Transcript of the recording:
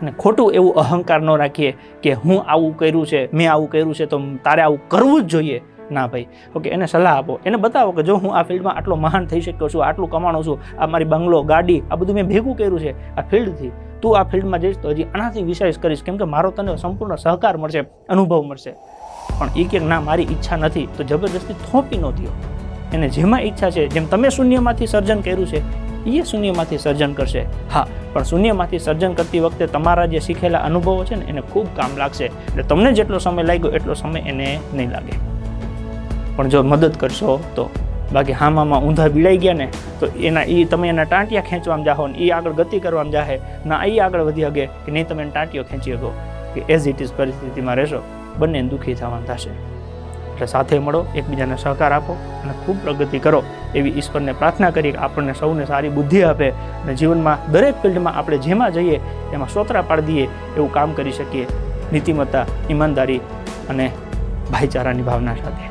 અને ખોટું એવું અહંકાર ન રાખીએ કે હું આવું કર્યું છે, મેં આવું કર્યું છે તો તારે આવું કરવું જ જોઈએ. ના ભાઈ, ઓકે, એને સલાહ આપો, એને બતાવો કે જો હું આ ફિલ્ડમાં આટલો મહાન થઈ શક્યો છું, આટલું કમાણું છું, આ મારી બંગલો, ગાડી, આ બધું મેં ભેગું કર્યું છે આ ફિલ્ડથી, તું આ ફિલ્ડમાં જઈશ તો હજી આનાથી વિશેષ કરીશ, કેમ કે મારો તને સંપૂર્ણ સહકાર મળશે, અનુભવ મળશે. પણ એ કે ના મારી ઈચ્છા નથી તો જબરદસ્તી થોપી ન દો. એને જેમાં ઈચ્છા છે, જેમ તમે શૂન્યમાંથી સર્જન કર્યું છે એ શૂન્યમાંથી સર્જન કરશે. હા, પણ શૂન્યમાંથી સર્જન કરતી વખતે તમારા જે શીખેલા અનુભવો છે ને એને ખૂબ કામ લાગશે. એટલે તમને જેટલો સમય લાગ્યો એટલો સમય એને નહીં લાગે. પણ જો મદદ કરશો તો. બાકી હામામાં ઊંધા બીડાઈ ગયા ને તો તમે એના ટાંટિયા ખેંચવામાં જાઓ ને એ આગળ ગતિ કરવામાં જાહે ના એ આગળ વધી શકે કે નહીં તમે ટાંટિયો ખેંચી શકો કે એઝ ઇટ ઇઝ પરિસ્થિતિમાં રહેશો, બંને દુઃખી થવાનું થશે. એટલે સાથે મળો, એકબીજાને સહકાર આપો અને ખૂબ પ્રગતિ કરો એવી ઈશ્વરને પ્રાર્થના કરી કે આપણને સૌને સારી બુદ્ધિ આપે અને જીવનમાં દરેક ફિલ્ડમાં આપણે જેમાં જઈએ એમાં સોતરા પાડી દઈએ એવું કામ કરી શકીએ, નીતિમત્તા, ઈમાનદારી અને ભાઈચારાની ભાવના સાથે.